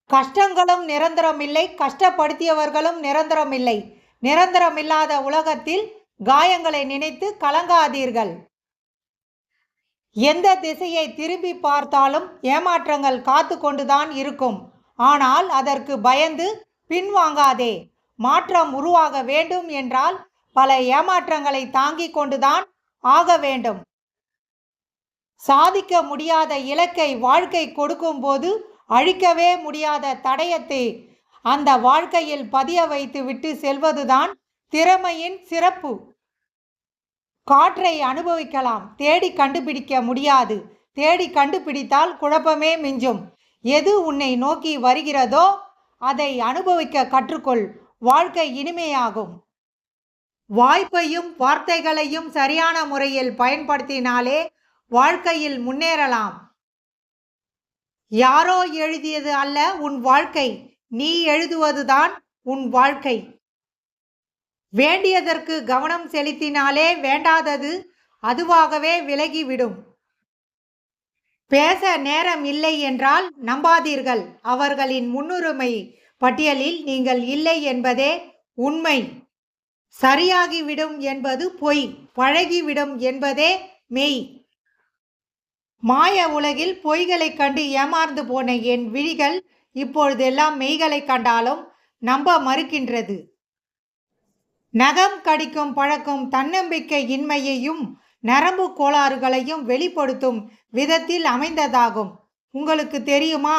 கஷ்டங்களும் நிரந்தரமில்லை, கஷ்டப்படுத்தியவர்களும் நிரந்தரமில்லை. நிரந்தரமில்லாத உலகத்தில் காயங்களை நினைத்து கலங்காதீர்கள். எந்த திசையை திரும்பி பார்த்தாலும் ஏமாற்றங்கள் காத்து கொண்டுதான் இருக்கும். ஆனால் அதற்கு பயந்து பின்வாங்காதே. மாற்றம் உருவாக வேண்டும் என்றால் பல ஏமாற்றங்களை தாங்கிக் கொண்டுதான் ஆக வேண்டும். சாதிக்க முடியாத இலக்கை வாழ்க்கை கொடுக்கும் போது அழிக்கவே முடியாத தடயத்தை அந்த வாழ்க்கையில் பதிய வைத்து விட்டு செல்வதுதான் திறமையின் சிறப்பு. காற்றை அனுபவிக்கலாம், தேடி கண்டுபிடிக்க முடியாது. தேடி கண்டுபிடித்தால் குழப்பமே மிஞ்சும். எது உன்னை நோக்கி வருகிறதோ அதை அனுபவிக்க கற்றுக்கொள். வாழ்க்கை இனிமையாகும். வாய்ப்பையும் வார்த்தைகளையும் சரியான முறையில் பயன்படுத்தினாலே வாழ்க்கையில் முன்னேறலாம். யாரோ எழுதியது அல்ல உன் வாழ்க்கை, நீ எழுதுவதுதான் உன் வாழ்க்கை. வேண்டியதற்கு கவனம் செலுத்தினாலே வேண்டாதது அதுவாகவே விலகிவிடும். பேச நேரம் இல்லை என்றால் நம்பாதீர்கள். அவர்களின் முன்னுரிமை பட்டியலில் நீங்கள் இல்லை என்பதே உண்மை. சரியாகிவிடும் என்பது பொய், பழகிவிடும் என்பதே மெய். மாய உலகில் பொய்களை கண்டு ஏமாந்து போன என் விழிகள் இப்பொழுதெல்லாம் மெய்களை கண்டாலும் நம்ப மறுக்கின்றது. நகம் கடிக்கும் பழக்கம் தன்னம்பிக்கை இன்மையையும் நரம்பு கோளாறுகளையும் வெளிப்படுத்தும் விதத்தில் அமைந்ததாகும். உங்களுக்கு தெரியுமா?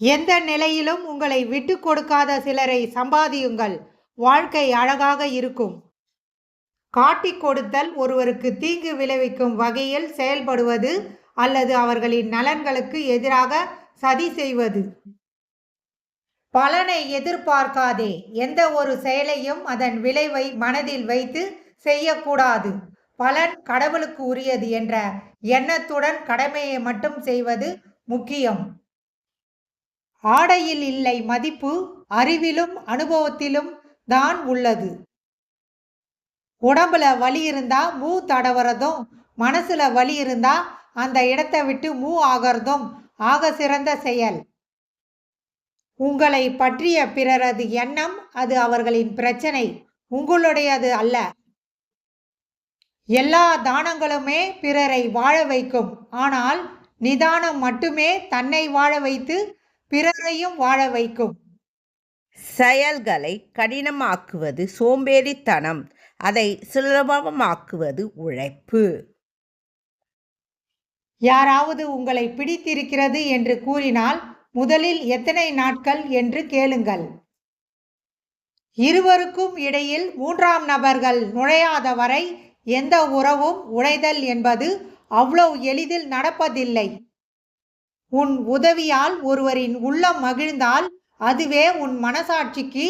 எந்த நிலையிலும் உங்களை விட்டு கொடுக்காத சிலரை சம்பாதியுங்கள். வாழ்க்கை அழகாக இருக்கும். காட்டிக் கொடுத்தல் ஒருவருக்கு தீங்கு விளைவிக்கும் வகையில் செயல்படுவது அல்லது அவர்களின் நலன்களுக்கு எதிராக சதி செய்வது. பலனை எதிர்பார்க்காதே. எந்த ஒரு செயலையும் அதன் விளைவை மனதில் வைத்து செய்யக்கூடாது. பலன் கடவுளுக்கு உரியது என்ற எண்ணத்துடன் கடமையை மட்டும் செய்வது முக்கியம். ஆடையில் இல்லை மதிப்பு, அறிவிலும் அனுபவத்திலும் தான் உள்ளது. உடம்புல வலி இருந்தா மூ தடவுறதும், மனசுல வலி இருந்தா அந்த இடத்தை விட்டு மூ ஆகிறதும் ஆக சிறந்த செயல். உங்களை பற்றிய பிறரது எண்ணம் அது அவர்களின் பிரச்சனை, உங்களுடையது அல்ல. எல்லா தானங்களுமே பிறரை வாழ வைக்கும். ஆனால் நிதானம் மட்டுமே தன்னை வாழ வைத்து பிறரையும் வாழ வைக்கும். செயல்களை கடினமாக்குவது சோம்பேறித்தனம், அதை சுலபமாக்குவது உழைப்பு. யாராவது உங்களை பிடித்திருக்கிறது என்று கூறினால் முதலில் எத்தனை நாட்கள் என்று கேளுங்கள். இருவருக்கும் இடையில் மூன்றாம் நபர்கள் நுழையாத வரை எந்த உறவும் உடைதல் என்பது அவ்வளவு எளிதில் நடப்பதில்லை. உன் உதவியால் ஒருவரின் உள்ளம் மகிழ்ந்தால் அதுவே உன் மனசாட்சிக்கு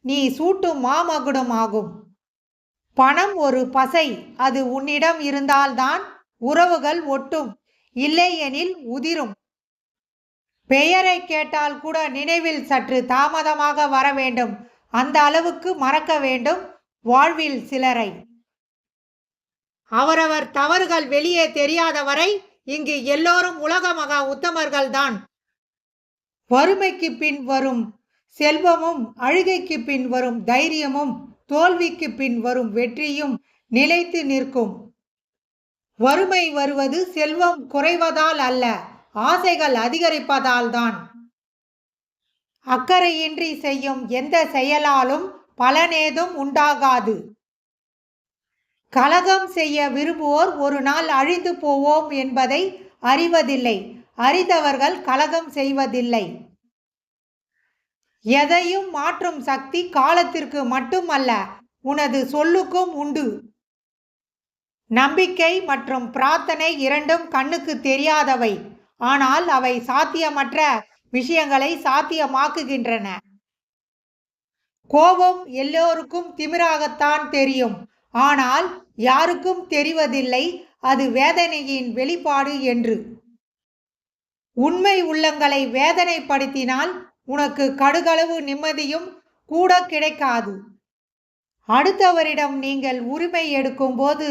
நீ சூட்டும் மாமகுடம் ஆகும். பணம் ஒரு பசை, அது உன்னிடம் இருந்தால்தான் உறவுகள் ஒட்டும், இல்லையெனில் உதிரும். பெயரை கேட்டால் கூட நினைவில் சற்று தாமதமாக வர வேண்டும். அந்த அளவுக்கு மறக்க வேண்டும் வாழ்வில் சிலரை. அவரவர் தவறுகள் வெளியே தெரியாத வரை இங்கு எல்லோரும் உலக மகா உத்தமர்கள்தான். வறுமைக்கு பின் வரும் செல்வமும், அழுகைக்கு பின் வரும் தைரியமும், தோல்விக்கு பின் வரும் வெற்றியும் நிலைத்து நிற்கும். வறுமை வருவது செல்வம் குறைவதால் அல்ல, ஆசைகள் அதிகரிப்பதால் தான். அக்கறையின்றி செய்யும் எந்த செயலாலும் பலனேதும் உண்டாகாது. கலகம் செய்ய விரும்புவோர் ஒரு நாள் அழிந்து போவோம் என்பதை அறிவதில்லை. அறிந்தவர்கள் கலகம் செய்வதில்லை. எதையும் மாற்றும் சக்தி காலத்திற்கு மட்டுமல்ல, உனது சொல்லுக்கும் உண்டு. நம்பிக்கை மற்றும் பிரார்த்தனை இரண்டும் கண்ணுக்கு தெரியாதவை, ஆனால் அவை சாத்தியமற்ற விஷயங்களை சாத்தியமாக்குகின்றன. கோபம் எல்லோருக்கும் திமிராகத்தான் தெரியும், ஆனால் யாருக்கும் தெரிவதில்லை அது வேதனையின் வெளிப்பாடு என்று. உண்மை உள்ளங்களை வேதனைப்படுத்தினால் உனக்கு கடுகளவு நிம்மதியும் கூட கிடைக்காது. அடுத்தவரிடம் நீங்கள் உரிமை எடுக்கும் போது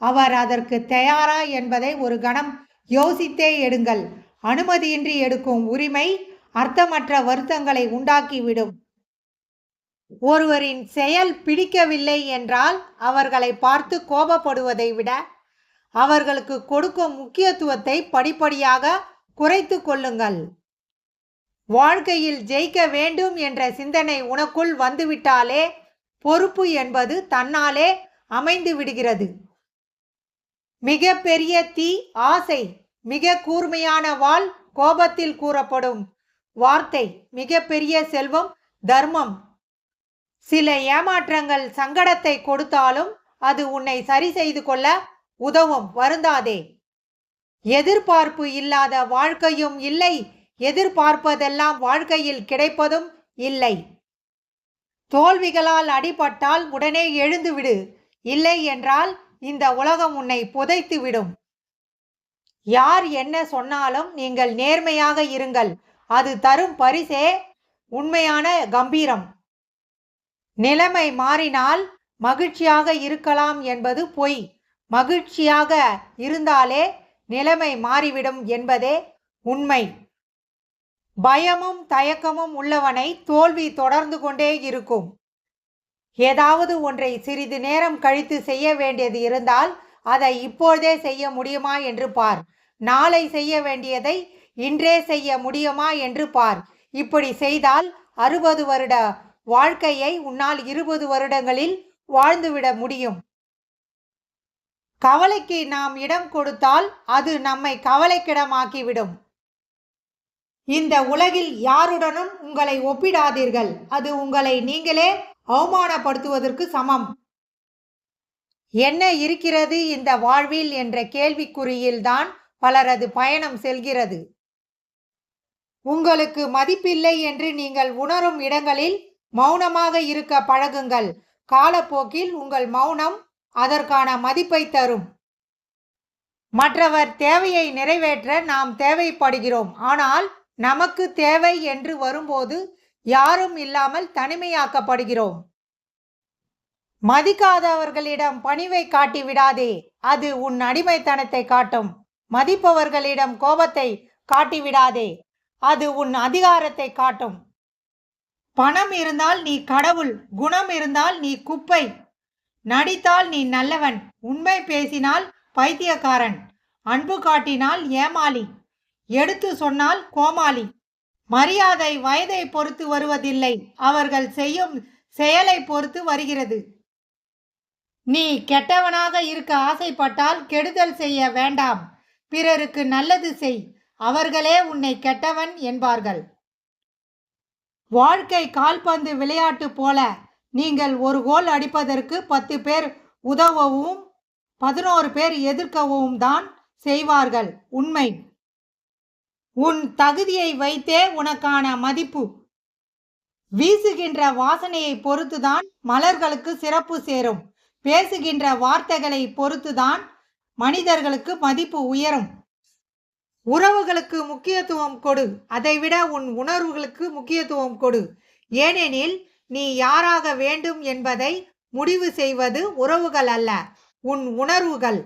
அவர் அதற்கு தயாரா என்பதை ஒரு கணம் யோசித்தே எடுங்கள். அனுமதியின்றி எடுக்கும் உரிமை அர்த்தமற்ற வருத்தங்களை உண்டாக்கிவிடும். ஒருவரின் செயல் பிடிக்கவில்லை என்றால் அவர்களை பார்த்து கோபப்படுவதை விட அவர்களுக்கு கொடுக்கும் முக்கியத்துவத்தை படிப்படியாக குறைத்து கொள்ளுங்கள். வாழ்க்கையில் ஜெயிக்க வேண்டும் என்ற சிந்தனை உனக்குள் வந்துவிட்டாலே பொறுப்பு என்பது தன்னாலே அமைந்து விடுகிறது. மிக பெரிய தீ ஆசை, மிக கூர்மையான வாள் கோபத்தில் கூறப்படும் வார்த்தை, மிக பெரிய செல்வம் தர்மம். சில ஏமாற்றங்கள் சங்கடத்தை கொடுத்தாலும் அது உன்னை சரி செய்து கொள்ள உதவும். வருந்தாதே. எதிர்பார்ப்பு இல்லாத வாழ்க்கையும் இல்லை, எதிர்பார்ப்பதெல்லாம் வாழ்க்கையில் கிடைப்பதும் இல்லை. தோல்விகளால் அடிபட்டால் உடனே எழுந்துவிடு, இல்லை என்றால் இந்த உலகம் உன்னை புதைத்து விடும். யார் என்ன சொன்னாலும் நீங்கள் நேர்மையாக இருங்கள், அது தரும் பரிசே உண்மையான கம்பீரம். நிலைமை மாறினால் மகிழ்ச்சியாக இருக்கலாம் என்பது பொய். மகிழ்ச்சியாக இருந்தாலே நிலைமை மாறிவிடும் என்பதே உண்மை. பயமும் தயக்கமும் உள்ளவனை தோல்வி தொடர்ந்து கொண்டே இருக்கும். ஏதாவது ஒன்றை சிறிது நேரம் கழித்து செய்ய வேண்டியது இருந்தால் அதை இப்பொழுதே செய்ய முடியுமா என்று பார். நாளை செய்ய வேண்டியதை இன்றே செய்ய முடியுமா என்று பார். இப்படி செய்தால் 60 வருட வாழ்க்கையை உன்னால் 20 வருடங்களில் வாழ்ந்துவிட முடியும். கவலைக்கு நாம் இடம் கொடுத்தால் அது நம்மை கவலைக்கிடமாக்கிவிடும். இந்த உலகில் யாருடனும் உங்களை ஒப்பிடாதீர்கள், அது உங்களை நீங்களே அவமானப்படுத்துவதற்கு சமம். என்ன இருக்கிறது இந்த வாழ்வில் என்ற கேள்விக்குறியில்தான் பலரது பயணம் செல்கிறது. உங்களுக்கு மதிப்பில்லை என்று நீங்கள் உணரும் இடங்களில் மௌனமாக இருக்க பழகுங்கள். காலப்போக்கில் உங்கள் மௌனம் அதற்கான மதிப்பை தரும். மற்றவர் தேவையை நிறைவேற்ற நாம் தேவைப்படுகிறோம். ஆனால் நமக்கு தேவை என்று வரும்போது யாரும் இல்லாமல் தனிமையாக்கப்படுகிறோம். மதிக்காதவர்களிடம் பணிவை காட்டி விடாதே, அது உன் அடிமைத்தனத்தை காட்டும். மதிப்பவர்களிடம் கோபத்தை காட்டிவிடாதே, அது உன் அதிகாரத்தை காட்டும். பணம் இருந்தால் நீ கடவுள், குணம் இருந்தால் நீ குப்பை. நடித்தால் நீ நல்லவன், உண்மை பேசினால் பைத்தியக்காரன், அன்பு காட்டினால் ஏமாளி, எடுத்து சொன்னால் கோமாளி. மரியாதை வயதை பொறுத்து வருவதில்லை, அவர்கள் செய்யும் செயலை பொறுத்து வருகிறது. நீ கெட்டவனாக இருக்க ஆசைப்பட்டால் கெடுதல் செய்ய வேண்டாம், பிறருக்கு நல்லது செய், அவர்களே உன்னை கெட்டவன் என்பார்கள். வாழ்க்கை கால்பந்து விளையாட்டு போல, நீங்கள் ஒரு கோல் அடிப்பதற்கு 10 பேர் உதவவும் 11 பேர் எதிர்க்கவும் தான் செய்வார்கள். உண்மை. உன் தகுதியை வைத்தே உனக்கான மதிப்பு. வீசுகின்ற வாசனையை பொறுத்துதான் மலர்களுக்கு சிறப்பு சேரும். பேசுகின்ற வார்த்தைகளை பொறுத்துதான் மனிதர்களுக்கு மதிப்பு உயரும். உறவுகளுக்கு முக்கியத்துவம் கொடு, அதைவிட உன் உணர்வுகளுக்கு முக்கியத்துவம் கொடு. ஏனெனில் நீ யாராக வேண்டும் என்பதை முடிவு செய்வது உறவுகள் அல்ல, உன் உணர்வுகள்.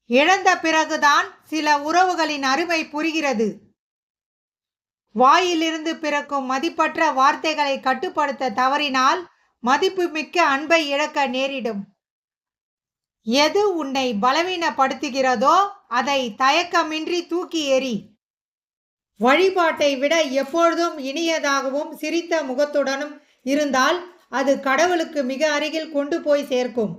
இழந்த பிறகுதான் சில உறவுகளின் அருமை புரிகிறது. வாயிலிருந்து பிறக்கும் மதிப்பற்ற வார்த்தைகளை கட்டுப்படுத்த தவறினால் மதிப்புமிக்க அன்பை இழக்க நேரிடும். எது உன்னை பலவீனப்படுத்துகிறதோ அதை தயக்கமின்றி தூக்கி எறி. வழிபாட்டை விட எப்பொழுதும் இனியதாகவும் சிரித்த முகத்துடனும் இருந்தால் அது கடவுளுக்கு மிக அருகில் கொண்டு போய் சேர்க்கும்.